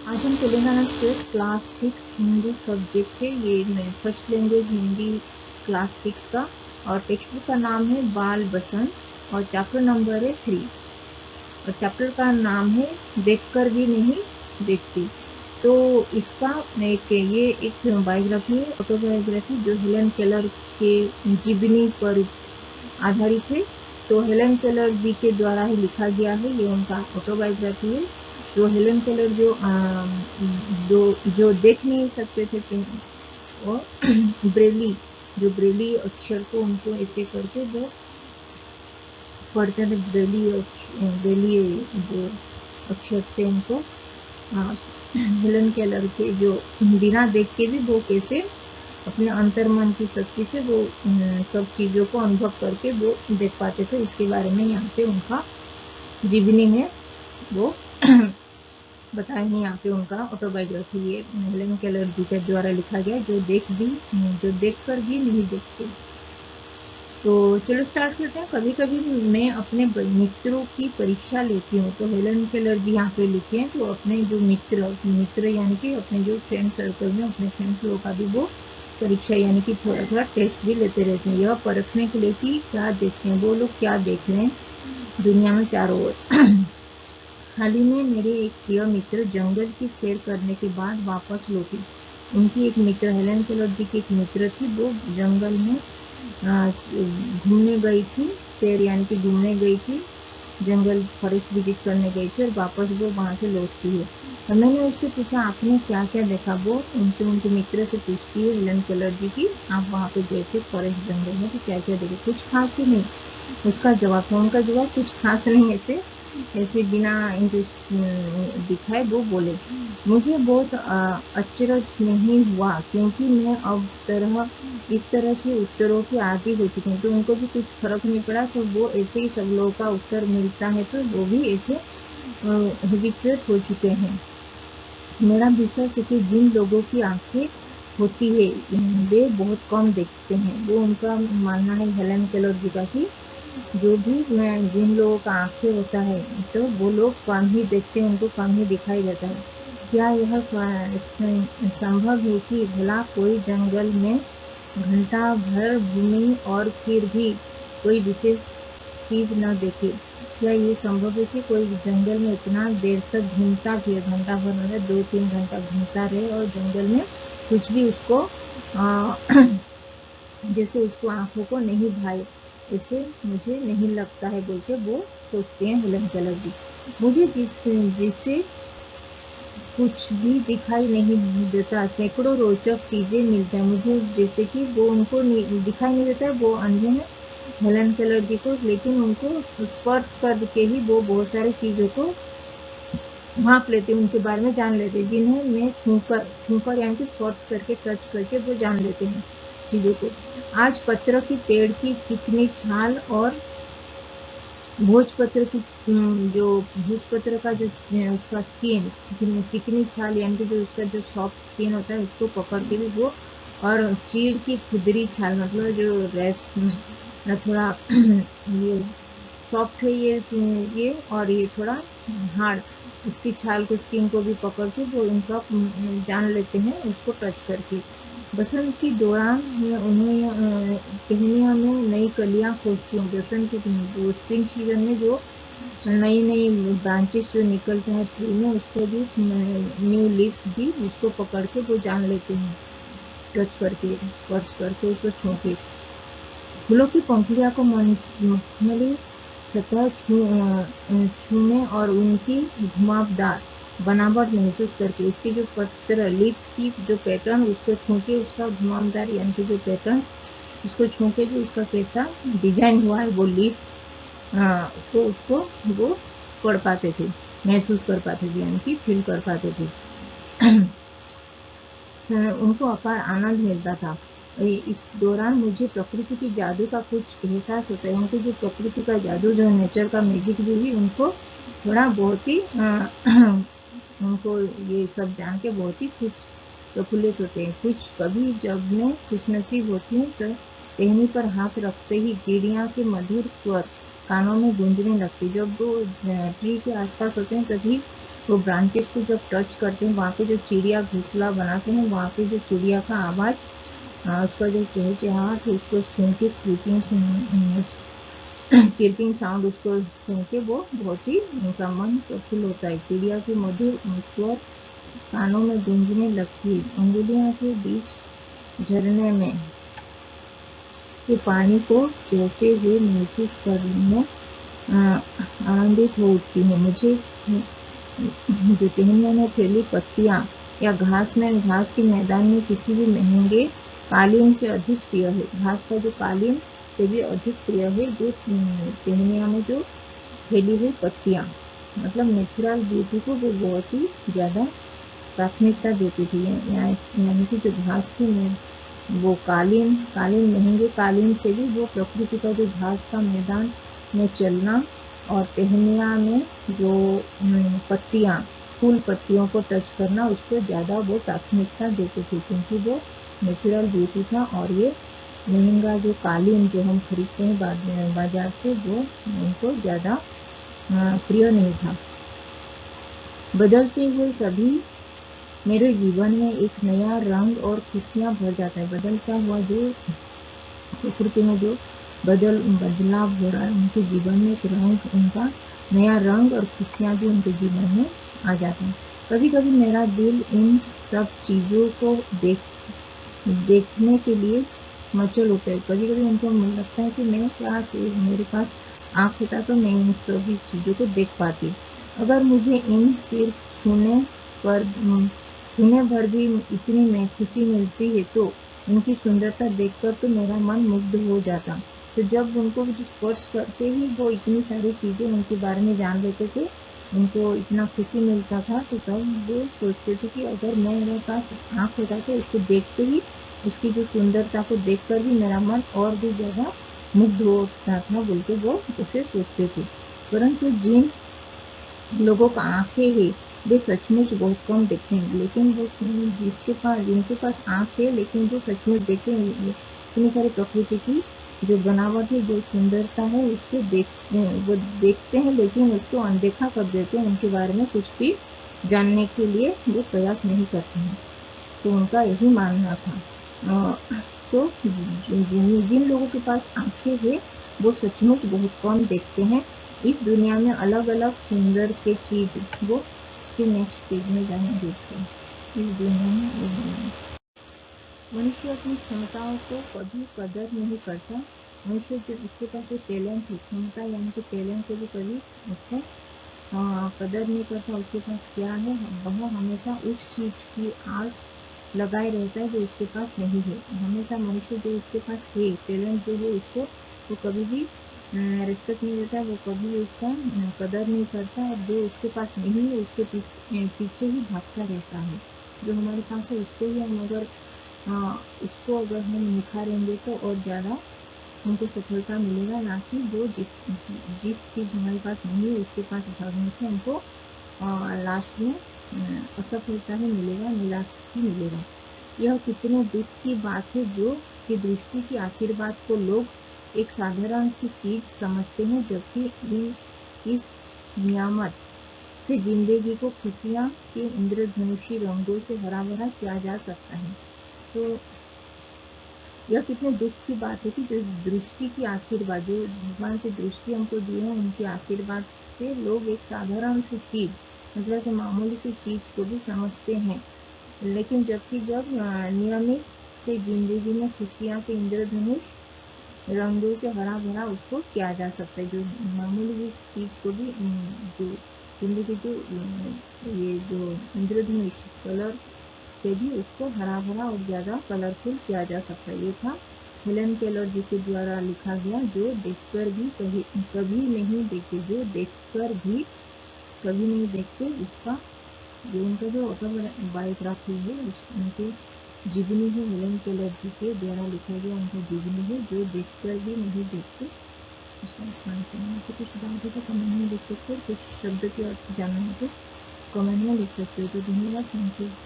आज हम Telangana state class 6 Hindi subject है। ये मेरी फर्स्ट लैंग्वेज हिंदी क्लास 6 का, और टेक्स्ट बुक का नाम है बाल बसंत और चैप्टर नंबर है 3, और चैप्टर का नाम है देखकर भी नहीं देखती। तो इसका एक बायोग्राफी है, ऑटोबायोग्राफी, जो हेलन केलर के जीवनी पर आधारित है। तो हेलन केलर जी के द्वारा ही लिखा गया है, ये उनका ऑटोबायोग्राफी है। जो हेलन केलर जो देख नहीं सकते थे, वो ब्रेली, जो ब्रेली अक्षर को उनको ऐसे करके वो पढ़ते थे, ब्रेली जो अक्षर से उनको हेलन केलर के जो बिना देख के भी वो कैसे अपने अंतर्मन की शक्ति से वो सब चीज़ों को अनुभव करके वो देख पाते थे, उसके बारे में यहाँ पे उनका जीवनी में वो बताएंगे। यहाँ पे उनका ऑटोबायोग्राफी ये हेलन केलर जी के द्वारा लिखा गया, जो देखकर भी नहीं देखते। तो चलो स्टार्ट करते हैं। कभी कभी मैं अपने मित्रों की परीक्षा लेती हूँ। तो हेलन केलर जी यहाँ पे लिखे हैं, तो अपने जो मित्र यानी कि अपने जो फ्रेंड सर्कल में अपने फ्रेंड्स लोगों का भी वो परीक्षा यानी कि थोड़ा थोड़ा टेस्ट भी लेते रहते हैं, यह परखने के लिए कि क्या देखते हैं वो लोग, क्या देख रहे हैं दुनिया में चारों ओर। हाल ही में मेरे एक प्रिय मित्र जंगल की सैर करने के बाद वापस लौटी। उनकी एक मित्र, हेलन केलर जी की एक मित्र थी, वो जंगल में घूमने गई थी, सैर यानी कि घूमने गई थी, जंगल फॉरेस्ट विजिट करने गई थी, और वापस वो वहाँ से लौटती है। और मैंने उससे पूछा आपने क्या क्या देखा। वो उनसे, उनके मित्र से पूछती है हेलन केलर जी की, आप वहाँ पे गए थे फॉरेस्ट जंगल में, तो क्या क्या देखे। कुछ खास ही नहीं, उसका जवाब था। उनका जवाब कुछ खास नहीं, ऐसे ऐसे बिना इंटरेस्ट दिखाए वो बोले। मुझे बहुत अचरज नहीं हुआ, क्योंकि मैं अब इस तरह के उत्तरों की आदी हो चुकी हूँ। तो उनको भी कुछ फर्क नहीं पड़ा, तो वो ऐसे ही सब लोगों का उत्तर मिलता है, तो वो भी ऐसे हैबिचुएट हो चुके हैं। मेरा विश्वास है कि जिन लोगों की आंखें होती है वे बहुत कम देखते हैं। वो उनका मानना है हेलन केलर जी का कि जो भी जिन लोगों का आंखें होता है तो वो लोग कम ही देखते हैं, उनको कम ही दिखाई देता है। क्या यह संभव है कि भला कोई जंगल में घंटा भर घूमे और फिर भी कोई विशेष चीज न देखे? क्या ये संभव है कि कोई जंगल में इतना देर तक घूमता भी है, घंटा भर मतलब 2-3 घंटा घूमता रहे, और जंगल में कुछ भी उसको जैसे उसको आंखों को नहीं भाए? ऐसे मुझे नहीं लगता है, बोल के वो सोचते हैं हेलन केलर जी। मुझे जिससे कुछ भी दिखाई नहीं देता, सैकड़ों रोचक चीजें मिलती हैं मुझे, जैसे कि वो उनको दिखाई नहीं देता है, वो अंधे हैं हेलन केलर जी को, लेकिन उनको स्पर्श करके ही वो बहुत सारी चीजों को भाप लेते, उनके बारे में जान लेते, जिन्हें मैं छूकर यानी कि स्पर्श करके, टच करके वो जान लेते हैं चीजों को। आज पत्र की पेड़ की चिकनी छाल और भोजपत्र की जो भोजपत्र का जो उसका स्किन, चिकनी छाल यानी कि जो उसका जो सॉफ्ट स्किन होता है, उसको पकड़ के भी वो, और चीड़ की खुदरी छाल मतलब जो रेस थोड़ा ये सॉफ्ट है, ये और ये थोड़ा हार्ड, उसकी छाल को, स्किन को भी पकड़ के वो उनका जान लेते हैं उसको टच करके। बसंत की दौरान उन्हें टहनियों में नई कलियां खोजती हूँ। बसंत की स्प्रिंग सीजन में जो नई नई ब्रांचेस जो निकलते हैं ट्री में, उसको भी न्यू लीव्स भी उसको पकड़ के वो जान लेते हैं, टच करके, स्पर्श करके, उसको छू के। फूलों की पंखुड़ियों को मखमली सतह छूने और उनकी घुमावदार बनावट महसूस करके, उसके जो पत्र लीफ की जो पैटर्न, उसको छू के, उसका घुमावदार यानी कि जो पैटर्न, उसको छू के जो उसका कैसा डिजाइन हुआ है वो लीव्स, तो उसको वो पढ़ पाते थे, महसूस कर पाते थे, यानी कि फील कर पाते थे। उनको अपार आनंद मिलता था। इस दौरान मुझे प्रकृति की जादू का कुछ एहसास होता है। उनको जो प्रकृति का जादू, जो नेचर का मैजिक भी उनको थोड़ा बहुत ही उनको ये सब जान के बहुत ही प्रफुल्लित होते हैं। कुछ कभी जब मैं खुशनसीब होती हूँ तो टहनी पर हाथ रखते ही चिड़िया के मधुर स्वर कानों में गूंजने लगती। जब वो ट्री के आसपास होते हैं तभी वो ब्रांचेस को जब टच करते हैं, वहाँ पे जो चिड़िया घोंसला बनाते हैं, वहाँ पे जो चिड़िया का आवाज़, उसका जो चहचहाहट है, उसको सुन के चिरपिंग साउंड उसको सुन के वो बहुत ही उनका मन प्रफुल्ल होता है। चिड़िया की मधुर स्वर कानों में गूंजने लगती है। अंगुलियां के बीच झरने में के पानी को चलते हुए महसूस करने आनंदित हो उठती हूँ। मुझे जो टहनियों में फैली पत्तियां या घास के मैदान में किसी भी महंगे कालीन से अधिक प्रिय है। घास का जो कालीन से भी अधिक प्रिय है जो टहनिया में जो फैली हुई पत्तियां, मतलब नेचुरल ब्यूटी को वो बहुत ही ज़्यादा प्राथमिकता देती थी। यानी कि जो घास की वो कालीन महंगे कालीन से भी वो प्रकृति का जो घास का मैदान में चलना और टहनिया में जो पत्तियां, फूल पत्तियों को टच करना, उसको ज़्यादा वो प्राथमिकता देते थे, क्योंकि वो नेचुरल ब्यूटी था। और ये महंगा जो कालीन जो हम खरीदते हैं बाजार से, वो उनको ज़्यादा प्रिय नहीं था। बदलते हुए सभी मेरे जीवन में एक नया रंग और खुशियाँ भर जाता है। बदलता हुआ जो प्रकृति में जो बदलाव हो रहा है, उनके जीवन में एक रंग, उनका नया रंग और खुशियाँ भी उनके जीवन में आ जाती हैं। कभी कभी मेरा दिल इन सब चीज़ों को देखने के लिए मचल उठता है। कभी कभी उनको लगता है कि मेरे पास आँख होता तो मैं इन सभी चीज़ों को देख पाती। अगर मुझे इन सिर्फ छूने भर भी इतनी में खुशी मिलती है तो इनकी सुंदरता देखकर तो मेरा मन मुग्ध हो जाता। तो जब उनको जो स्पर्श करते ही वो इतनी सारी चीज़ें उनके बारे में जान लेते थे, उनको इतना खुशी मिलता था, तो तब वो सोचते थे कि अगर मेरे पास आँख होता तो उसको देखते ही, उसकी जो सुंदरता को देखकर भी मेरा मन और भी ज़्यादा मुग्ध होता था, बोल के वो ऐसे सोचते थे। परंतु जिन लोगों का आँखें है वे सचमुच बहुत कम देखते हैं, लेकिन वो जिनके पास आँख है लेकिन जो सचमुच देखते हैं, इतनी सारी प्रकृति की जो बनावट है, जो सुंदरता है, उसको वो देखते हैं लेकिन उसको अनदेखा कर देते हैं, उनके बारे में कुछ भी जानने के लिए वो प्रयास नहीं करते हैं। तो उनका यही मानना था। तो जिन लोगों के पास आँखें है वो सचमुच बहुत कम देखते हैं। इस दुनिया में अलग अलग सुंदर के चीज, वो उसके नेक्स्ट पेज में जाएंगे उसका। इस दुनिया में मनुष्य अपनी क्षमताओं को कभी कदर नहीं करता। मनुष्य जो उसके पास जो टैलेंट है, क्षमता यानी कि टैलेंट को भी कभी उसको कदर नहीं करता। उसके पास क्या है, वह हमेशा उस चीज की आस लगाए रहता है जो उसके पास नहीं है। हमेशा मनुष्य जो उसके पास है, टैलेंट जो है, उसको वो कभी भी रिस्पेक्ट नहीं देता, वो कभी उसका कदर नहीं करता, और जो उसके पास नहीं है उसके पीछे ही भागता रहता है। जो हमारे पास है उसको ही हम अगर हम निखारेंगे तो और ज़्यादा हमको सफलता मिलेगा, ना कि वो जिस चीज़ हमारे पास नहीं है उसके पास भागने से हमको लास्ट में असफलता ही मिलेगा, निराश ही मिलेगा। यह कितने दुख की बात है जो कि दृष्टि के आशीर्वाद को लोग एक साधारण सी चीज समझते हैं, जबकि इस नियामत से जिंदगी को खुशियां के इंद्रधनुषी रंगों से हरा भरा किया जा सकता है। तो यह कितने दुख की बात है कि जो दृष्टि की आशीर्वाद, जो भगवान की दृष्टि हमको दी है, उनके आशीर्वाद से लोग एक साधारण सी चीज, मतलब कि मामूली सी चीज को भी समझते हैं, लेकिन जब नियमित से जिंदगी में खुशियां के इंद्रधनुष रंगों से हरा भरा उसको किया जा सकता है। जो मामूली इस चीज को भी जो जिंदगी जो ये जो इंद्रधनुष कलर से भी उसको हरा भरा और ज़्यादा कलरफुल किया जा सकता है। ये था हेलन केलर जी के द्वारा लिखा गया, जो देखकर भी कभी नहीं देखते, जो देखकर भी कभी नहीं देखते, उसका जो उनका जो ऑटोबायोग्राफी है, उनके जीवनी है, हेलन केलर जी के द्वारा लिखा गया उनका जीवनी है, जो देखकर भी नहीं देखते। उसका आपको कुछ डाउट है तो कमेंट में लिख सकते हो, कुछ शब्द के अर्थ जानना है तो कमेंट में लिख सकते हो। तो धन्यवाद, थैंक यू।